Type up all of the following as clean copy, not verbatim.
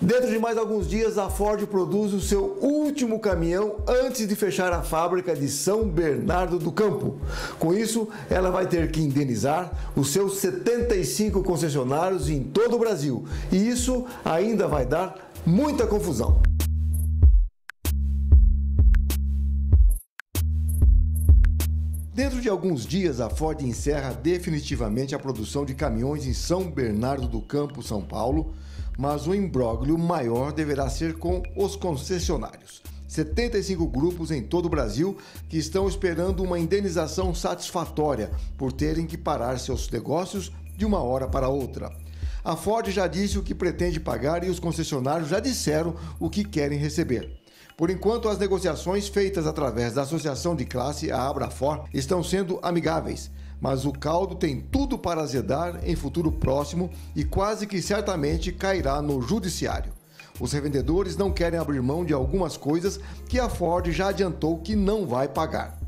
Dentro de mais alguns dias, a Ford produz o seu último caminhão antes de fechar a fábrica de São Bernardo do Campo. Com isso, ela vai ter que indenizar os seus 75 concessionários em todo o Brasil. E isso ainda vai dar muita confusão. Dentro de alguns dias, a Ford encerra definitivamente a produção de caminhões em São Bernardo do Campo, São Paulo, mas o imbróglio maior deverá ser com os concessionários. 75 grupos em todo o Brasil que estão esperando uma indenização satisfatória por terem que parar seus negócios de uma hora para outra. A Ford já disse o que pretende pagar e os concessionários já disseram o que querem receber. Por enquanto, as negociações feitas através da associação de classe, a Abrafor, estão sendo amigáveis, mas o caldo tem tudo para azedar em futuro próximo e quase que certamente cairá no judiciário. Os revendedores não querem abrir mão de algumas coisas que a Ford já adiantou que não vai pagar.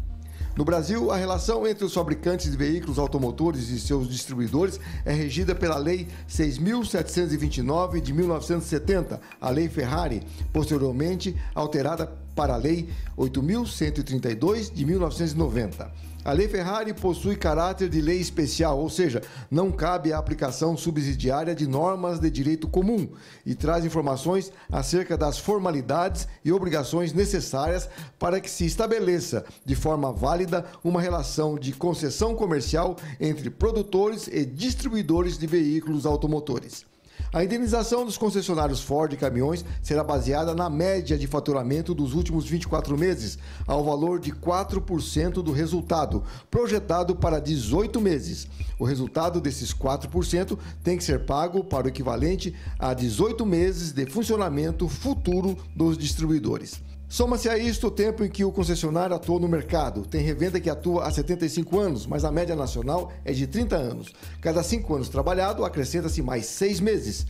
No Brasil, a relação entre os fabricantes de veículos automotores e seus distribuidores é regida pela Lei 6.729 de 1970, a Lei Ferrari, posteriormente alterada para a Lei 8.132 de 1990. A Lei Ferrari possui caráter de lei especial, ou seja, não cabe a aplicação subsidiária de normas de direito comum e traz informações acerca das formalidades e obrigações necessárias para que se estabeleça de forma válida uma relação de concessão comercial entre produtores e distribuidores de veículos automotores. A indenização dos concessionários Ford e caminhões será baseada na média de faturamento dos últimos 24 meses, ao valor de 4% do resultado, projetado para 18 meses. O resultado desses 4% tem que ser pago para o equivalente a 18 meses de funcionamento futuro dos distribuidores. Soma-se a isto o tempo em que o concessionário atua no mercado. Tem revenda que atua há 75 anos, mas a média nacional é de 30 anos. Cada 5 anos trabalhado, acrescenta-se mais 6 meses.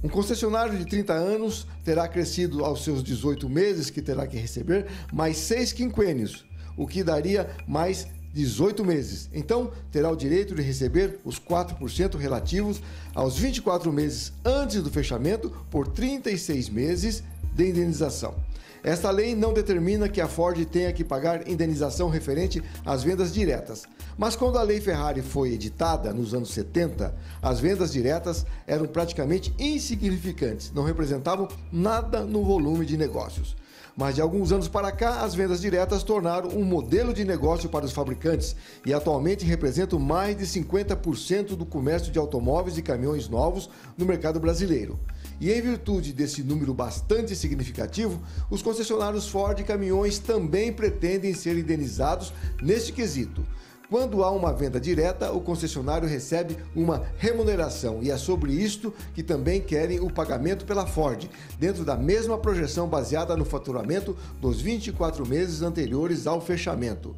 Um concessionário de 30 anos terá crescido aos seus 18 meses, que terá que receber mais 6 quinquênios, o que daria mais 18 meses. Então, terá o direito de receber os 4% relativos aos 24 meses antes do fechamento por 36 meses de indenização. Esta lei não determina que a Ford tenha que pagar indenização referente às vendas diretas. Mas quando a Lei Ferrari foi editada, nos anos 70, as vendas diretas eram praticamente insignificantes, não representavam nada no volume de negócios. Mas de alguns anos para cá, as vendas diretas tornaram um modelo de negócio para os fabricantes e atualmente representam mais de 50% do comércio de automóveis e caminhões novos no mercado brasileiro. E em virtude desse número bastante significativo, os concessionários Ford e caminhões também pretendem ser indenizados neste quesito. Quando há uma venda direta, o concessionário recebe uma remuneração e é sobre isto que também querem o pagamento pela Ford, dentro da mesma projeção baseada no faturamento dos 24 meses anteriores ao fechamento.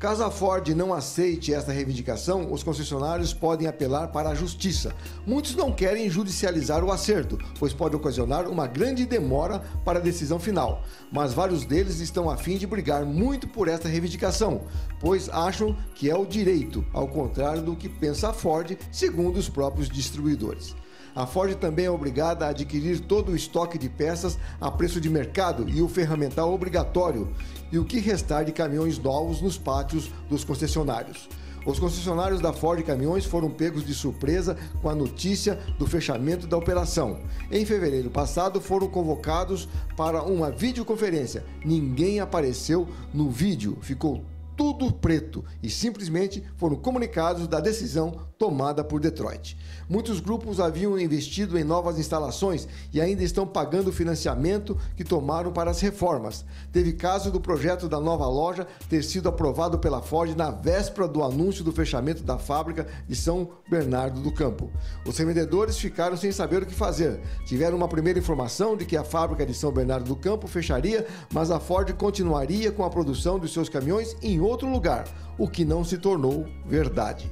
Caso a Ford não aceite esta reivindicação, os concessionários podem apelar para a justiça. Muitos não querem judicializar o acerto, pois pode ocasionar uma grande demora para a decisão final. Mas vários deles estão a fim de brigar muito por esta reivindicação, pois acham que é o direito, ao contrário do que pensa a Ford, segundo os próprios distribuidores. A Ford também é obrigada a adquirir todo o estoque de peças a preço de mercado e o ferramental obrigatório, e o que restar de caminhões novos nos pátios dos concessionários. Os concessionários da Ford Caminhões foram pegos de surpresa com a notícia do fechamento da operação. Em fevereiro passado, foram convocados para uma videoconferência. Ninguém apareceu no vídeo, ficou tudo preto e simplesmente foram comunicados da decisão tomada por Detroit. Muitos grupos haviam investido em novas instalações e ainda estão pagando o financiamento que tomaram para as reformas. Teve caso do projeto da nova loja ter sido aprovado pela Ford na véspera do anúncio do fechamento da fábrica de São Bernardo do Campo. Os revendedores ficaram sem saber o que fazer. Tiveram uma primeira informação de que a fábrica de São Bernardo do Campo fecharia, mas a Ford continuaria com a produção dos seus caminhões em outro lugar, o que não se tornou verdade.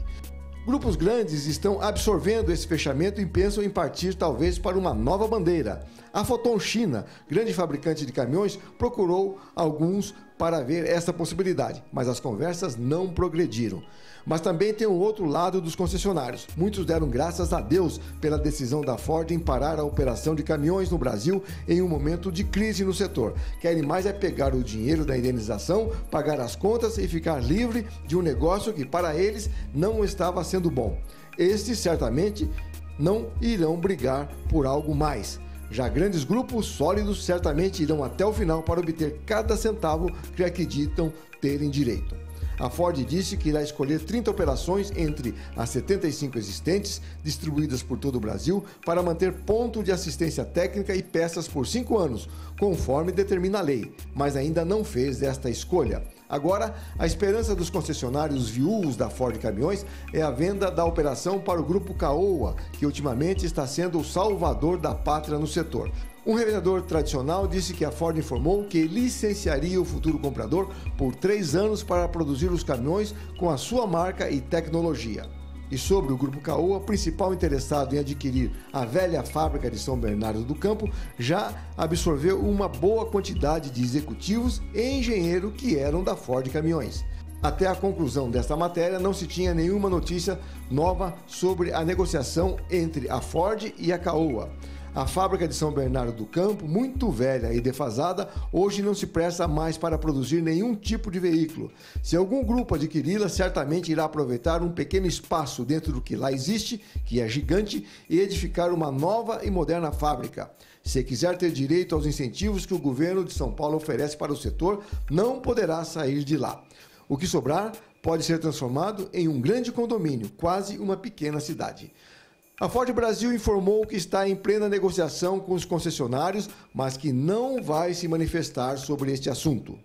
Grupos grandes estão absorvendo esse fechamento e pensam em partir talvez para uma nova bandeira. A Foton China, grande fabricante de caminhões, procurou alguns para ver essa possibilidade, mas as conversas não progrediram. Mas também tem o outro lado dos concessionários. Muitos deram graças a Deus pela decisão da Ford em parar a operação de caminhões no Brasil em um momento de crise no setor. Querem mais é pegar o dinheiro da indenização, pagar as contas e ficar livre de um negócio que para eles não estava sendo bom. Estes certamente não irão brigar por algo mais. Já grandes grupos sólidos certamente irão até o final para obter cada centavo que acreditam terem direito. A Ford disse que irá escolher 30 operações entre as 75 existentes, distribuídas por todo o Brasil, para manter ponto de assistência técnica e peças por 5 anos, conforme determina a lei, mas ainda não fez esta escolha. Agora, a esperança dos concessionários viúvos da Ford Caminhões é a venda da operação para o grupo Caoa, que ultimamente está sendo o salvador da pátria no setor. Um revendedor tradicional disse que a Ford informou que licenciaria o futuro comprador por 3 anos para produzir os caminhões com a sua marca e tecnologia. E sobre o Grupo Caoa, principal interessado em adquirir a velha fábrica de São Bernardo do Campo, já absorveu uma boa quantidade de executivos e engenheiros que eram da Ford Caminhões. Até a conclusão desta matéria, não se tinha nenhuma notícia nova sobre a negociação entre a Ford e a Caoa. A fábrica de São Bernardo do Campo, muito velha e defasada, hoje não se presta mais para produzir nenhum tipo de veículo. Se algum grupo adquiri-la, certamente irá aproveitar um pequeno espaço dentro do que lá existe, que é gigante, e edificar uma nova e moderna fábrica. Se quiser ter direito aos incentivos que o governo de São Paulo oferece para o setor, não poderá sair de lá. O que sobrar pode ser transformado em um grande condomínio, quase uma pequena cidade. A Ford Brasil informou que está em plena negociação com os concessionários, mas que não vai se manifestar sobre este assunto.